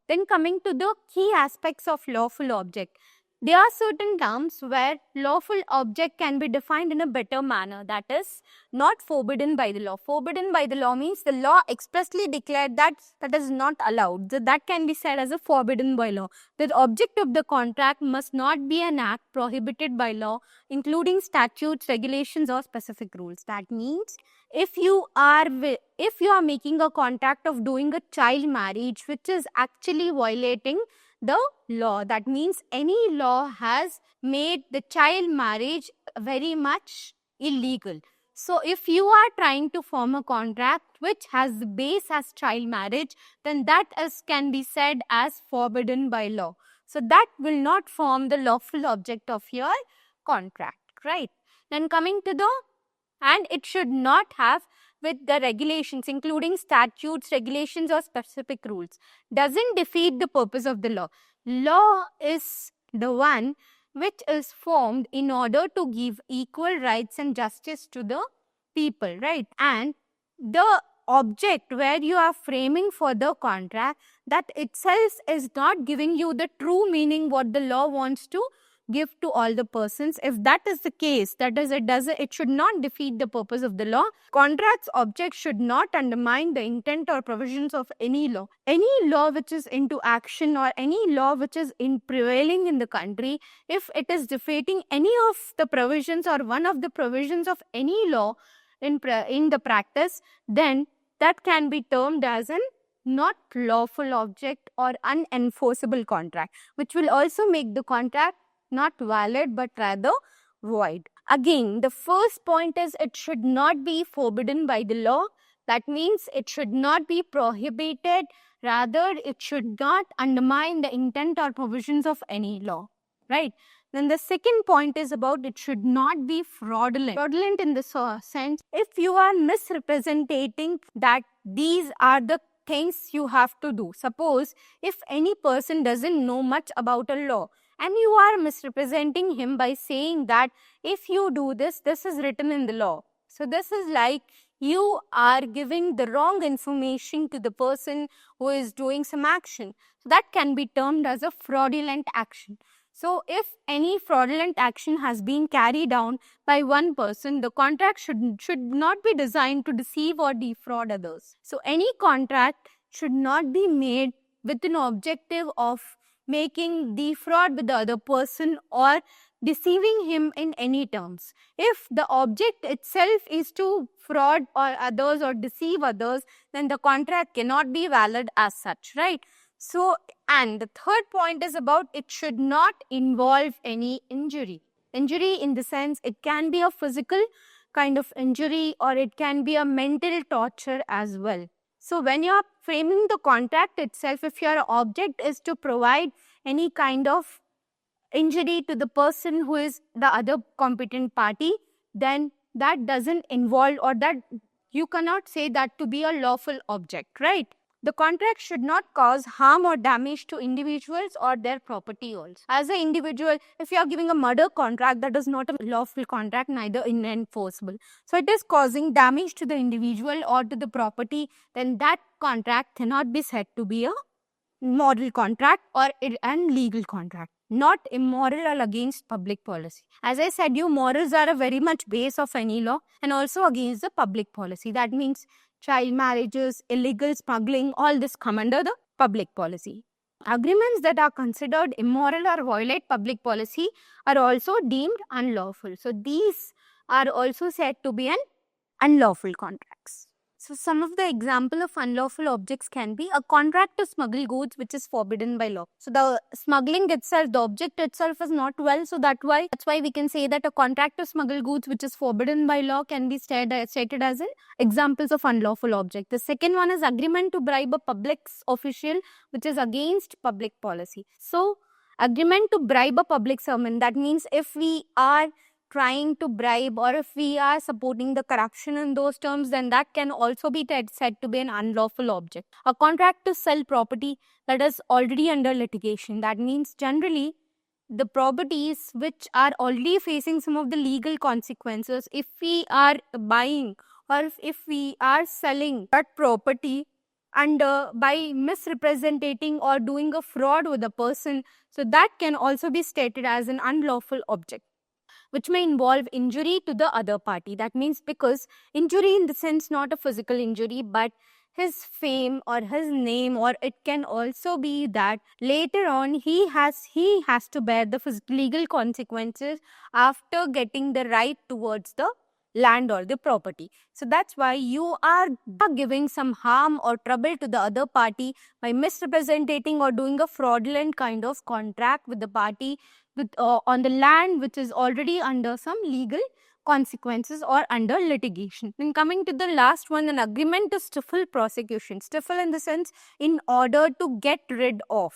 Then coming to the key aspects of lawful object. There are certain terms where lawful object can be defined in a better manner, that is not forbidden by the law. Forbidden by the law means the law expressly declared that that is not allowed. So that can be said as a forbidden by law. The object of the contract must not be an act prohibited by law, including statutes, regulations, or specific rules. That means if you are making a contract of doing a child marriage which is actually violating the law, that means any law has made the child marriage very much illegal. So if you are trying to form a contract which has the base as child marriage, then that can be said as forbidden by law. So that will not form the lawful object of your contract, right? Then coming to the, and it should not have with the regulations, including statutes, regulations, or specific rules, doesn't defeat the purpose of the law. Law is the one which is formed in order to give equal rights and justice to the people, right? And the object where you are framing for the contract, that itself is not giving you the true meaning what the law wants to give to all the persons. If that is the case, that is, it should not defeat the purpose of the law. Contract's object should not undermine the intent or provisions of any law. Any law which is into action or any law which is in prevailing in the country, if it is defeating any of the provisions or one of the provisions of any law in the practice, then that can be termed as an not lawful object or unenforceable contract, which will also make the contract not valid but rather void. Again, the first point is it should not be forbidden by the law. That means it should not be prohibited. Rather, it should not undermine the intent or provisions of any law, right? Then the second point is about it should not be fraudulent. Fraudulent in the sense, if you are misrepresenting that these are the things you have to do. Suppose if any person doesn't know much about a law, and you are misrepresenting him by saying that if you do this, this is written in the law. So this is like you are giving the wrong information to the person who is doing some action. So that can be termed as a fraudulent action. So if any fraudulent action has been carried out by one person, the contract should not be designed to deceive or defraud others. So any contract should not be made with an objective of making defraud with the other person or deceiving him in any terms. If the object itself is to fraud or others or deceive others, then the contract cannot be valid as such, right? So, and the third point is about it should not involve any injury. Injury in the sense it can be a physical kind of injury or it can be a mental torture as well. So when you are framing the contract itself, if your object is to provide any kind of injury to the person who is the other competent party, then that doesn't involve, or that you cannot say that to be a lawful object, right? The contract should not cause harm or damage to individuals or their property also. As an individual, if you are giving a murder contract, that is not a lawful contract, neither enforceable. So it is causing damage to the individual or to the property, then that contract cannot be said to be a moral contract or an legal contract. Not immoral or against public policy. As I said, morals are a very much base of any law and also against the public policy. That means child marriages, illegal smuggling, all this come under the public policy. Agreements that are considered immoral or violate public policy are also deemed unlawful. So these are also said to be an unlawful contracts. So some of the example of unlawful objects can be a contract to smuggle goods which is forbidden by law. So the smuggling itself, the object itself is not well. So that's why we can say that a contract to smuggle goods which is forbidden by law can be stated as an examples of unlawful object. The second one is agreement to bribe a public official which is against public policy. So agreement to bribe a public servant, that means if we are trying to bribe or if we are supporting the corruption in those terms, then that can also be said to be an unlawful object. A contract to sell property that is already under litigation, that means generally the properties which are already facing some of the legal consequences, if we are buying or if we are selling that property under by misrepresenting or doing a fraud with a person. So that can also be stated as an unlawful object, which may involve injury to the other party. That means, because injury in the sense not a physical injury, but his fame or his name, or it can also be that later on he has to bear the legal consequences after getting the right towards the land or the property. So that's why you are giving some harm or trouble to the other party by misrepresenting or doing a fraudulent kind of contract with the party with on the land which is already under some legal consequences or under litigation. Then coming to the last one, an agreement to stifle prosecution. Stifle in the sense, in order to get rid of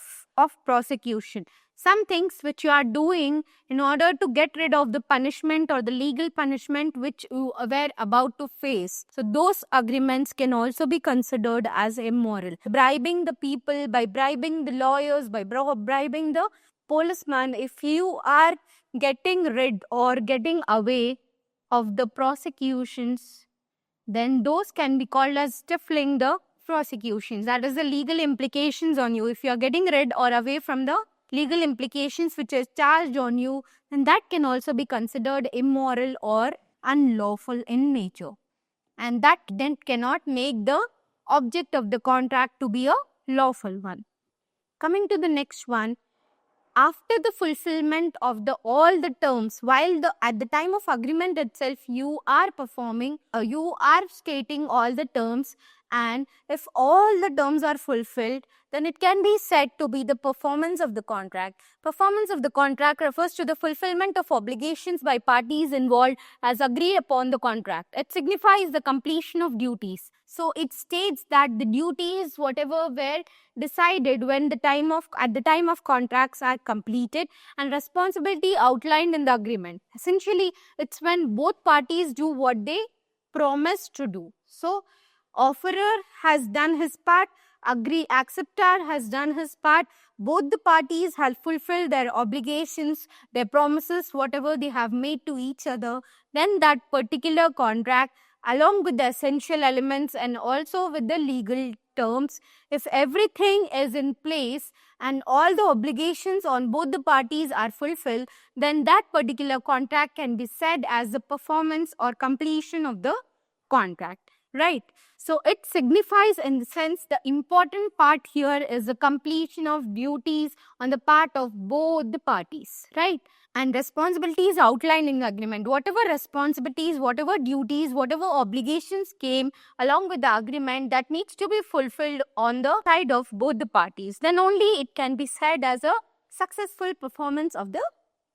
prosecution. Some things which you are doing in order to get rid of the punishment or the legal punishment which you were about to face. So those agreements can also be considered as immoral. Bribing the people, by bribing the lawyers, by bribing the policeman, if you are getting rid or getting away of the prosecutions, then those can be called as stifling the prosecutions. That is the legal implications on you. If you are getting rid or away from the legal implications which is charged on you, then that can also be considered immoral or unlawful in nature. And that then cannot make the object of the contract to be a lawful one. Coming to the next one, after the fulfillment of all the terms, while at the time of agreement itself you are performing, you are stating all the terms, and if all the terms are fulfilled, then it can be said to be the performance of the contract. Performance of the contract refers to the fulfillment of obligations by parties involved as agreed upon the contract. It signifies the completion of duties. So it states that the duties whatever were decided at the time of contracts are completed, and responsibility outlined in the agreement. Essentially, it's when both parties do what they promise to do. So offerer has done his part, acceptor has done his part, both the parties have fulfilled their obligations, their promises, whatever they have made to each other, then that particular contract, along with the essential elements and also with the legal terms, if everything is in place and all the obligations on both the parties are fulfilled, then that particular contract can be said as the performance or completion of the contract, right? So it signifies, in the sense, the important part here is the completion of duties on the part of both the parties, right? And responsibilities outlined in the agreement. Whatever responsibilities, whatever duties, whatever obligations came along with the agreement, that needs to be fulfilled on the side of both the parties. Then only it can be said as a successful performance of the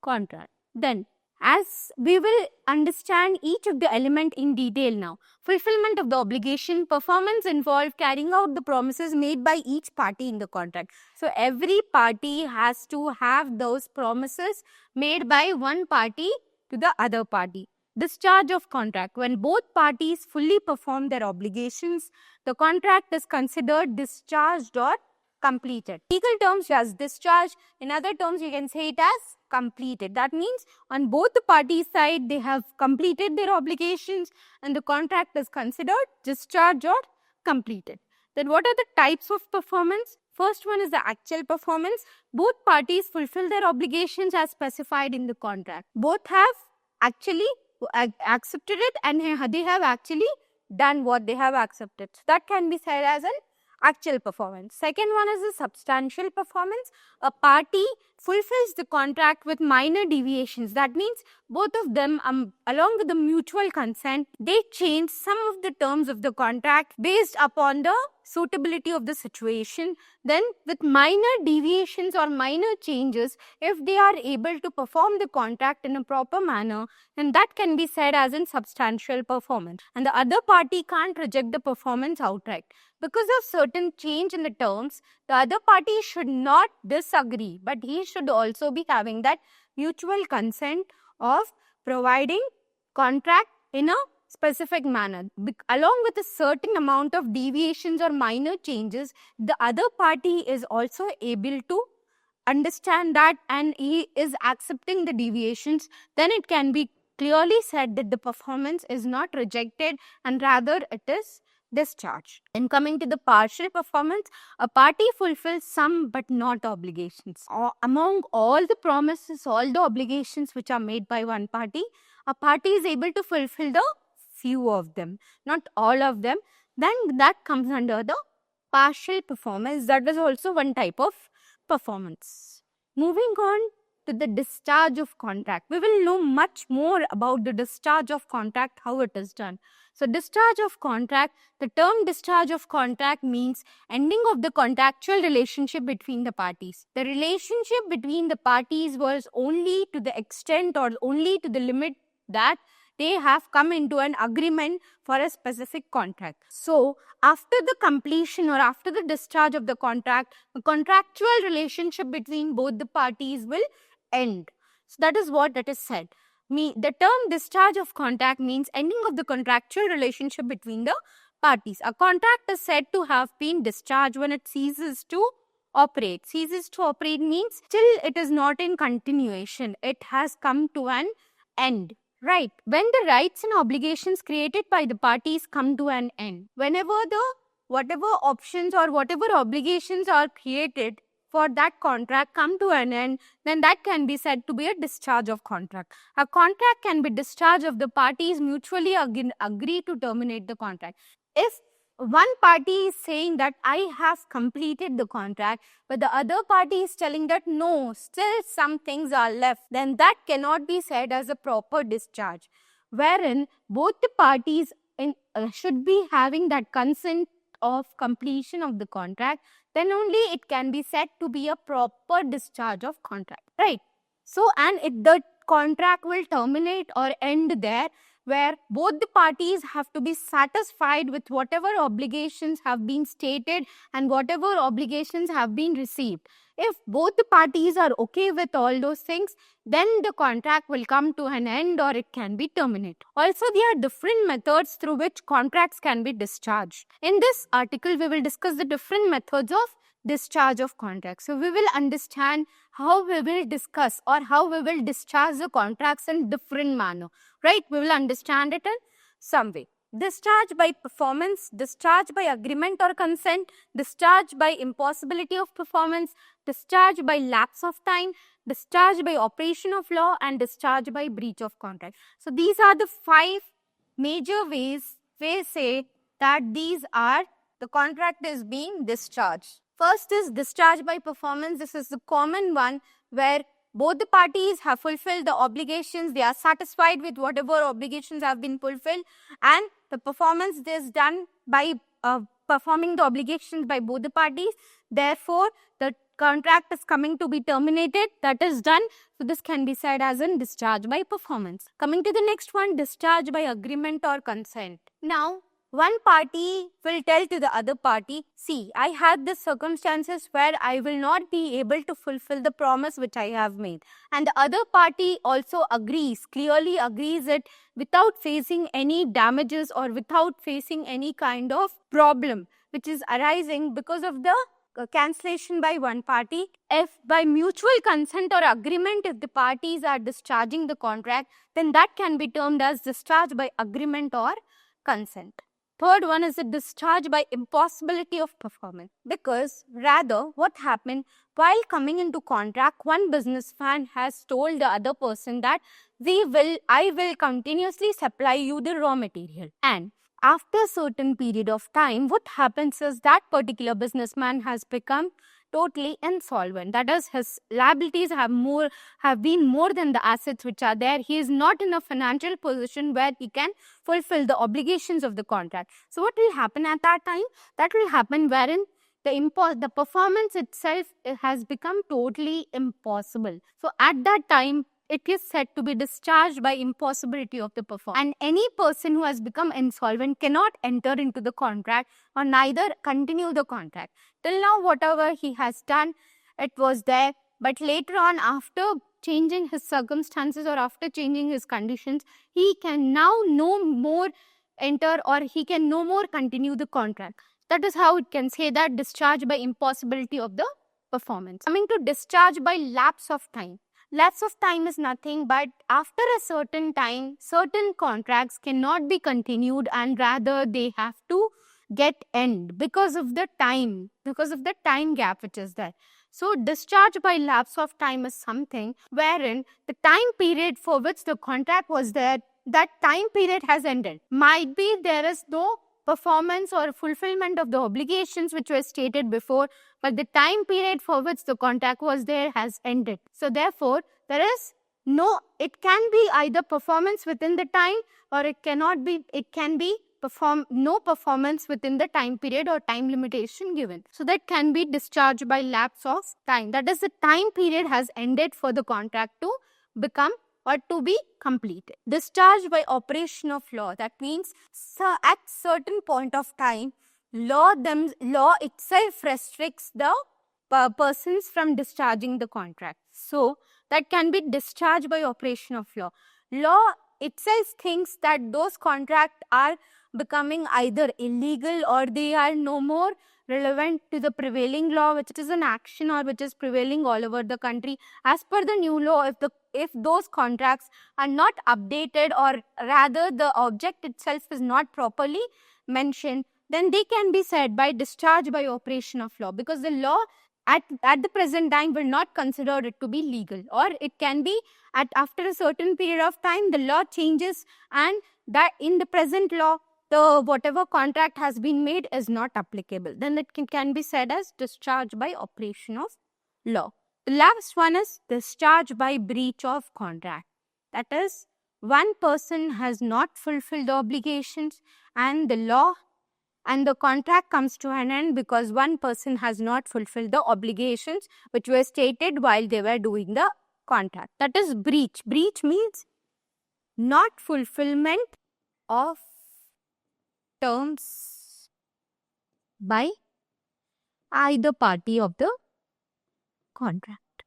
contract. Then, as we will understand each of the element in detail now. Fulfillment of the obligation. Performance involved carrying out the promises made by each party in the contract. So every party has to have those promises made by one party to the other party. Discharge of contract. When both parties fully perform their obligations, the contract is considered discharged or completed. Legal terms as discharge. In other terms, you can say it as completed. That means on both the parties' side, they have completed their obligations and the contract is considered discharged or completed. Then what are the types of performance? First one is the actual performance. Both parties fulfill their obligations as specified in the contract. Both have actually accepted it and they have actually done what they have accepted. So that can be said as an actual performance. Second one is the substantial performance. A party fulfills the contract with minor deviations. That means both of them, along with the mutual consent, they change some of the terms of the contract based upon the suitability of the situation. Then with minor deviations or minor changes, if they are able to perform the contract in a proper manner, then that can be said as in substantial performance. And the other party can't reject the performance outright. Because of certain change in the terms, the other party should not disagree, but he should also be having that mutual consent of providing contract in a specific manner. Along with a certain amount of deviations or minor changes, the other party is also able to understand that and he is accepting the deviations. Then it can be clearly said that the performance is not rejected and rather it is discharge. And coming to the partial performance, a party fulfills some but not obligations. Among all the promises, all the obligations which are made by one party, a party is able to fulfill the few of them, not all of them. Then that comes under the partial performance. That is also one type of performance. Moving on to the discharge of contract. We will know much more about the discharge of contract, how it is done. So discharge of contract, the term discharge of contract means ending of the contractual relationship between the parties. The relationship between the parties was only to the extent or only to the limit that they have come into an agreement for a specific contract. So after the completion or after the discharge of the contract, the contractual relationship between both the parties will end. So that is what it is said. The term discharge of contract means ending of the contractual relationship between the parties. A contract is said to have been discharged when it ceases to operate. Ceases to operate means still it is not in continuation. It has come to an end. Right. When the rights and obligations created by the parties come to an end, whenever whatever options or whatever obligations are created for that contract come to an end, then that can be said to be a discharge of contract. A contract can be discharged if the parties mutually agree to terminate the contract. If one party is saying that I have completed the contract, but the other party is telling that no, still some things are left, then that cannot be said as a proper discharge, wherein both the parties should be having that consent of completion of the contract, then only it can be said to be a proper discharge of contract, right? So, and the contract will terminate or end there, where both the parties have to be satisfied with whatever obligations have been stated and whatever obligations have been received. If both the parties are okay with all those things, then the contract will come to an end or it can be terminated. Also, there are different methods through which contracts can be discharged. In this article, we will discuss the different methods of discharge of contracts. So we will understand how we will discuss or how we will discharge the contracts in different manner, right? We will understand it in some way. Discharge by performance, discharge by agreement or consent, discharge by impossibility of performance, discharge by lapse of time, discharge by operation of law, and discharge by breach of contract. So these are the 5 major ways we say that these are the contract is being discharged. First is discharge by performance. This is the common one where both the parties have fulfilled the obligations. They are satisfied with whatever obligations have been fulfilled, and the performance is done by performing the obligations by both the parties. Therefore, the contract is coming to be terminated. That is done. So this can be said as in discharge by performance. Coming to the next one, discharge by agreement or consent. Now, one party will tell to the other party, see, I had the circumstances where I will not be able to fulfill the promise which I have made. And the other party also agrees, clearly agrees it without facing any damages or without facing any kind of problem which is arising because of the cancellation by one party. If by mutual consent or agreement, if the parties are discharging the contract, then that can be termed as discharge by agreement or consent. Third one is the discharge by impossibility of performance. Because rather what happened while coming into contract, one businessman has told the other person that I will continuously supply you the raw material. And after a certain period of time, what happens is that particular businessman has become totally insolvent. That is, his liabilities have been more than the assets which are there. He is not in a financial position where he can fulfill the obligations of the contract. So what will happen at that time? That will happen wherein the performance itself has become totally impossible. So at that time, it is said to be discharged by impossibility of the performance. And any person who has become insolvent cannot enter into the contract or neither continue the contract. Till now, whatever he has done, it was there. But later on, after changing his circumstances or after changing his conditions, he can now no more enter or he can no more continue the contract. That is how it can say that discharge by impossibility of the performance. Coming to discharge by lapse of time. Lapse of time is nothing but after a certain time, certain contracts cannot be continued and rather they have to get end because of the time gap which is there. So discharge by lapse of time is something wherein the time period for which the contract was there, that time period has ended. Might be there is no performance or fulfillment of the obligations which were stated before, but the time period for which the contract was there has ended. So therefore, there is no, it can be either performance within the time, or it can be no performance within the time period or time limitation given. So that can be discharged by lapse of time. That is, the time period has ended for the contract to become or to be completed. Discharge by operation of law. That means at certain point of time, law itself restricts the persons from discharging the contract. So that can be discharged by operation of law. Law itself thinks that those contracts are becoming either illegal or they are no more relevant to the prevailing law, which is an action or which is prevailing all over the country. As per the new law, if those contracts are not updated, or rather the object itself is not properly mentioned, then they can be said by discharge by operation of law, because the law at the present time will not consider it to be legal, or it can be after a certain period of time the law changes, and that in the present law the whatever contract has been made is not applicable. Then it can be said as discharge by operation of law. The last one is discharge by breach of contract. That is, one person has not fulfilled the obligations and the contract comes to an end because one person has not fulfilled the obligations which were stated while they were doing the contract. That is breach. Breach means not fulfillment of terms by either party of the contract.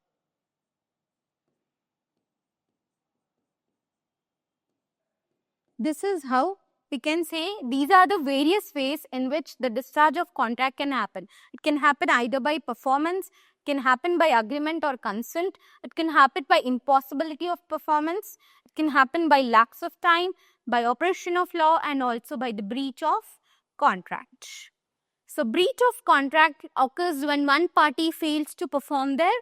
This is how we can say these are the various ways in which the discharge of contract can happen. It can happen either by performance, it can happen by agreement or consent, it can happen by impossibility of performance, it can happen by lapse of time, by operation of law, and also by the breach of contract. So breach of contract occurs when one party fails to perform their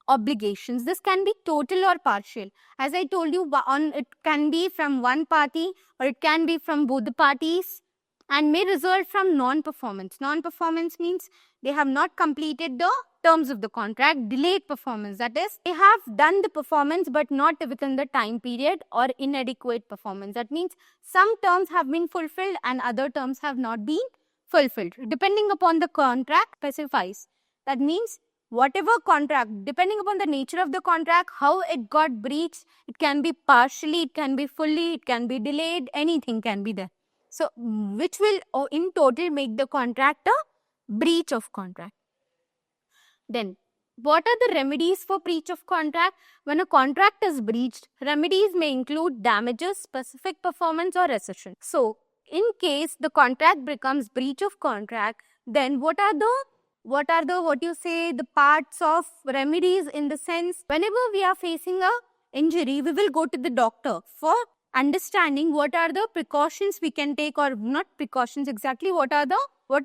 obligations. This can be total or partial. As I told you, it can be from one party or it can be from both the parties, and may result from non-performance. Non-performance means they have not completed the terms of the contract. Delayed performance, that is, they have done the performance but not within the time period, or inadequate performance. That means some terms have been fulfilled and other terms have not been fulfilled, depending upon the contract specifies. That means whatever contract, depending upon the nature of the contract, how it got breached, it can be partially, it can be fully, it can be delayed, anything can be there. So, which will in total make the contract a breach of contract. Then, what are the remedies for breach of contract? When a contract is breached, remedies may include damages, specific performance, or rescission. So, in case the contract becomes breach of contract, then what are the parts of remedies, in the sense, whenever we are facing a injury, we will go to the doctor for understanding what are the precautions we can take, or not precautions exactly, what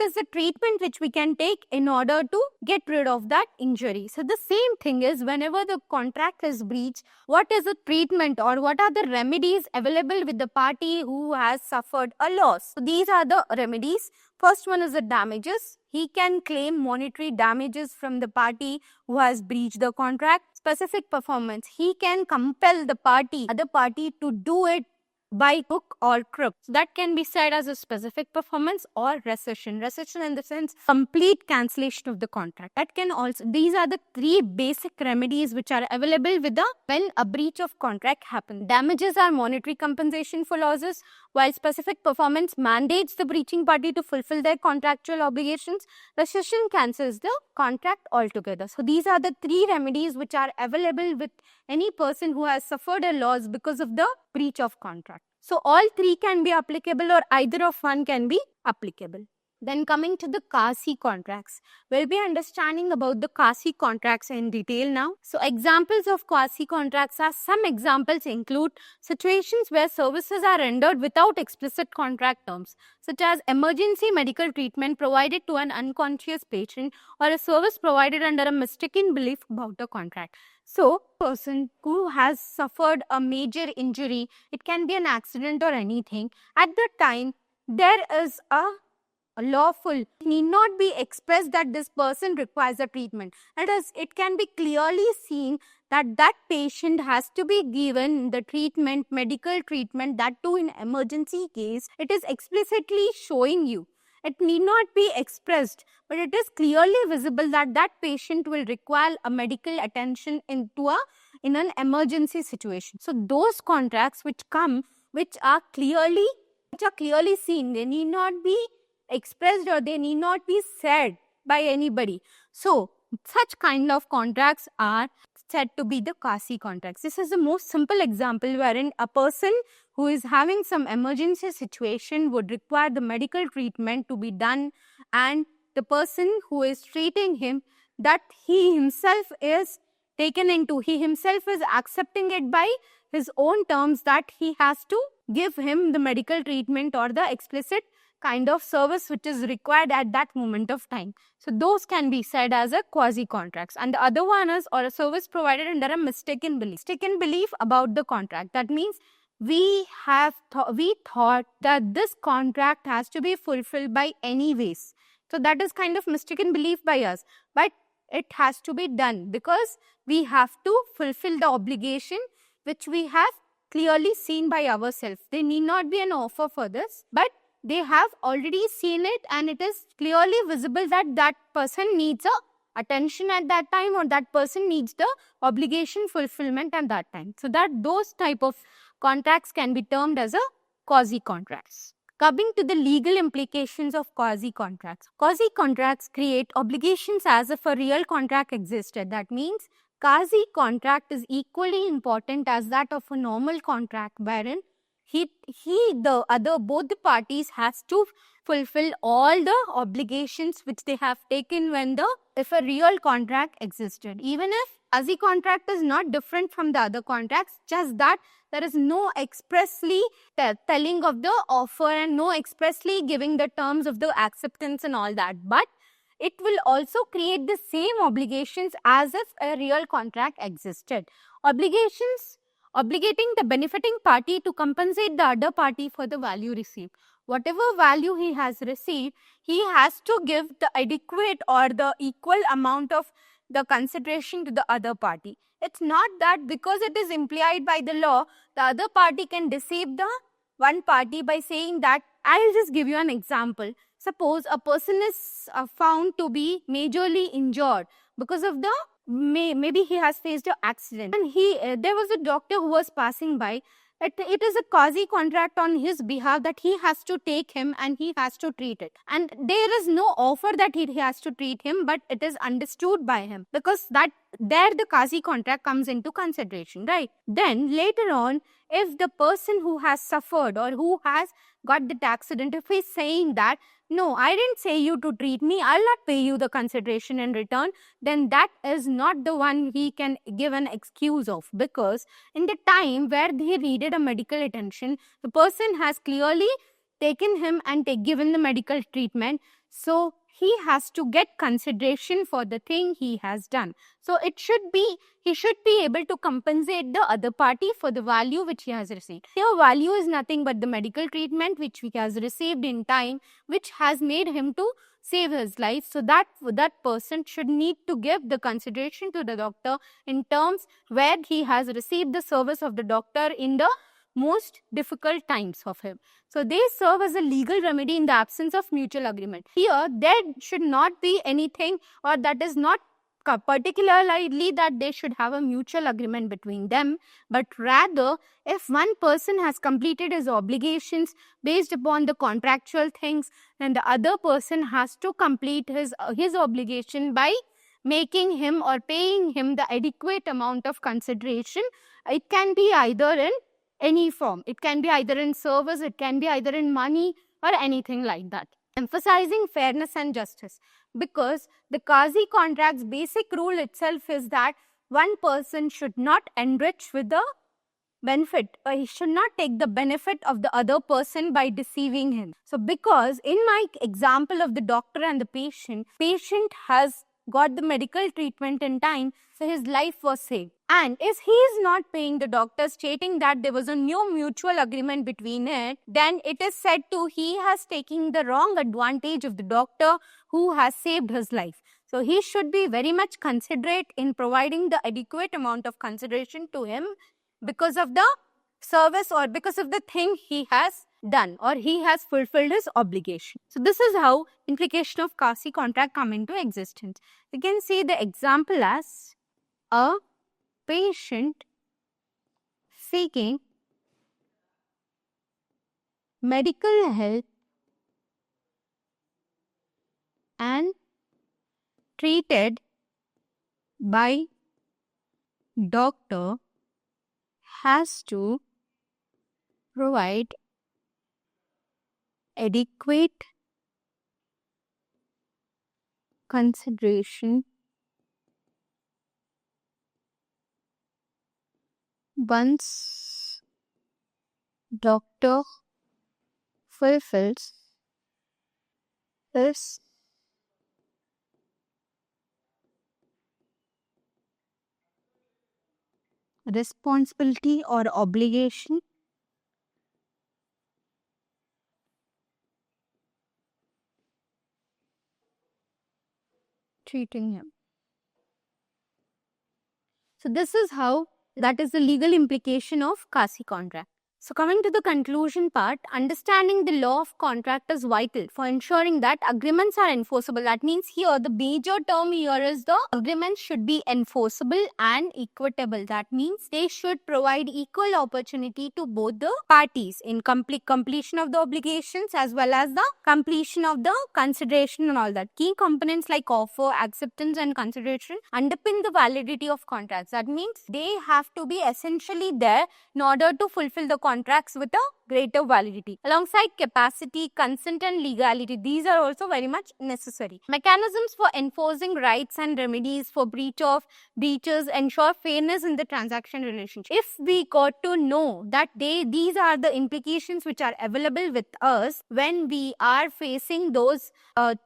is the treatment which we can take in order to get rid of that injury. So the same thing is, whenever the contract is breached, what is the treatment or what are the remedies available with the party who has suffered a loss? So these are the remedies. First one is the damages. He can claim monetary damages from the party who has breached the contract. Specific performance. He can compel the other party to do it by hook or crook. So that can be said as a specific performance or rescission. Rescission in the sense complete cancellation of the contract. That can also, these are the three basic remedies which are available when a breach of contract happens. Damages are monetary compensation for losses, while specific performance mandates the breaching party to fulfill their contractual obligations. Rescission cancels the contract altogether. So these are the three remedies which are available with any person who has suffered a loss because of the breach of contract. So all three can be applicable or either of one can be applicable. Then coming to the quasi contracts, we'll be understanding about the quasi contracts in detail now. So examples of quasi contracts are, some examples include situations where services are rendered without explicit contract terms, such as emergency medical treatment provided to an unconscious patient or a service provided under a mistaken belief about a contract. So, person who has suffered a major injury, it can be an accident or anything, at the time there is a lawful, need not be expressed that this person requires a treatment. It can be clearly seen that that patient has to be given the treatment, medical treatment, that too in emergency case. It is explicitly showing you. It need not be expressed, but it is clearly visible that that patient will require a medical attention in an emergency situation. So those contracts which are clearly seen, they need not be expressed or they need not be said by anybody. So such kind of contracts are said to be the quasi contracts. This is the most simple example wherein a person who is having some emergency situation would require the medical treatment to be done, and the person who is treating him, that he himself is accepting it by his own terms, that he has to give him the medical treatment or the explicit kind of service which is required at that moment of time. So those can be said as a quasi contracts. And the other one is, or a service provided under a mistaken belief about the contract. That means we thought that this contract has to be fulfilled by any ways. So that is kind of mistaken belief by us, but it has to be done because we have to fulfill the obligation which we have clearly seen by ourselves. There need not be an offer for this, but they have already seen it and it is clearly visible that that person needs a attention at that time, or that person needs the obligation fulfillment at that time. So that those type of contracts can be termed as a quasi contracts. Coming to the legal implications of quasi contracts. Quasi contracts create obligations as if a real contract existed. That means quasi contract is equally important as that of a normal contract, wherein both the parties has to fulfill all the obligations which they have taken if a real contract existed. Even if quasi contract is not different from the other contracts, just that there is no expressly telling of the offer and no expressly giving the terms of the acceptance and all that. But it will also create the same obligations as if a real contract existed. Obligations obligating the benefiting party to compensate the other party for the value received. Whatever value he has received, he has to give the adequate or the equal amount of the consideration to the other party. It's not that because it is implied by the law, the other party can deceive the one party by saying that. I'll just give you an example. Suppose a person is found to be majorly injured because of the maybe he has faced an accident, and there was a doctor who was passing by. It is a quasi contract on his behalf that he has to take him and he has to treat it, and there is no offer that he has to treat him, but it is understood by him, because that there the quasi contract comes into consideration, right? Then later on, if the person who has suffered or who has got the accident, if he's saying that, no, I didn't say you to treat me, I'll not pay you the consideration in return, then that is not the one he can give an excuse of, because in the time where he needed a medical attention, the person has clearly taken him and given the medical treatment. So he has to get consideration for the thing he has done. So he should be able to compensate the other party for the value which he has received. Here value is nothing but the medical treatment which he has received in time, which has made him to save his life. So that person should need to give the consideration to the doctor in terms where he has received the service of the doctor in the most difficult times of him. So they serve as a legal remedy in the absence of mutual agreement. Here, there should not be anything, or that is not particularly that they should have a mutual agreement between them, but rather if one person has completed his obligations based upon the contractual things, then the other person has to complete his obligation by making him or paying him the adequate amount of consideration. It can be either in any form. It can be either in service, it can be either in money or anything like that. emphasizing fairness and justice, because the quasi contract's basic rule itself is that one person should not enrich with the benefit, or he should not take the benefit of the other person by deceiving him. So because in my example of the doctor and the patient has got the medical treatment in time, so his life was saved. And if he is not paying the doctor, stating that there was a new mutual agreement between it, then it is said to he has taken the wrong advantage of the doctor who has saved his life. So he should be very much considerate in providing the adequate amount of consideration to him because of the service or because of the thing he has done, or he has fulfilled his obligation. So this is how implication of quasi contract come into existence. You can see the example as a patient seeking medical help and treated by doctor has to provide adequate consideration once doctor fulfills his responsibility or obligation treating him. So this is how, that is the legal implication of quasi contract. So coming to the conclusion part, understanding the law of contract is vital for ensuring that agreements are enforceable. That means here the major term here is the agreements should be enforceable and equitable. That means they should provide equal opportunity to both the parties in completion of the obligations as well as the completion of the consideration and all that. Key components like offer, acceptance and consideration underpin the validity of contracts. That means they have to be essentially there in order to fulfill the contracts with a greater validity. Alongside capacity, consent and legality, these are also very much necessary. Mechanisms for enforcing rights and remedies for breaches ensure fairness in the transaction relationship. If we got to know that these are the implications which are available with us when we are facing those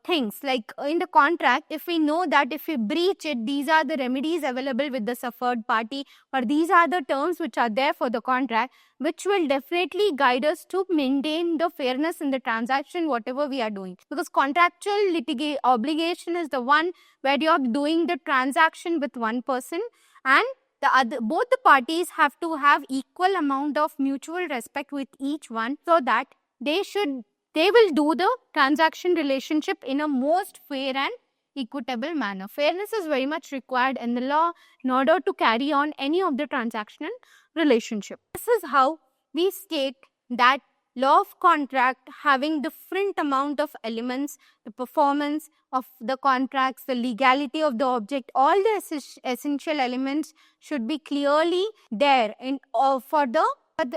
things, like in the contract, if we know that if we breach it, these are the remedies available with the suffered party, or these are the terms which are there for the contract, which will definitely guide us to maintain the fairness in the transaction, whatever we are doing. Because contractual obligation is the one where you are doing the transaction with one person, and both the parties have to have equal amount of mutual respect with each one, so that they will do the transaction relationship in a most fair and equitable manner. Fairness is very much required in the law in order to carry on any of the transactional relationship. This is how we state that law of contract having different amount of elements, the performance of the contracts, the legality of the object, all the essential elements should be clearly there for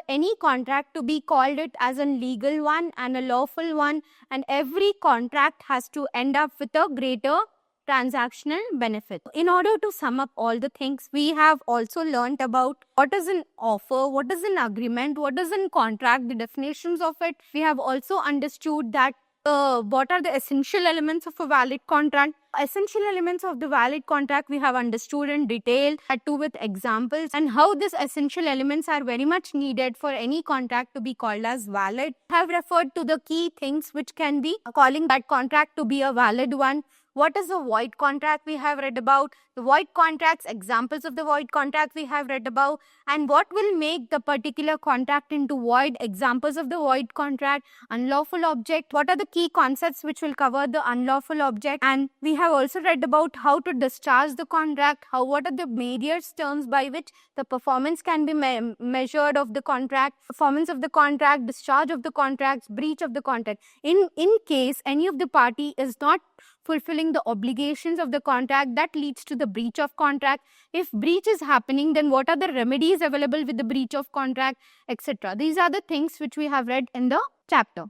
any contract to be called it as a legal one and a lawful one, and every contract has to end up with a greater transactional benefit. In order to sum up all the things, we have also learnt about what is an offer, what is an agreement, what is a contract, the definitions of it. We have also understood that what are the essential elements of a valid contract. Essential elements of the valid contract we have understood in detail, that too with examples, and how these essential elements are very much needed for any contract to be called as valid. I have referred to the key things which can be calling that contract to be a valid one. What is a void contract we have read about, the void contracts, examples of the void contract we have read about, and what will make the particular contract into void, examples of the void contract, unlawful object, what are the key concepts which will cover the unlawful object, and we have also read about how to discharge the contract, what are the various terms by which the performance can be measured of the contract, performance of the contract, discharge of the contracts, breach of the contract. In case any of the party is not fulfilling the obligations of the contract, that leads to the breach of contract. If breach is happening, then what are the remedies available with the breach of contract, etc. These are the things which we have read in the chapter.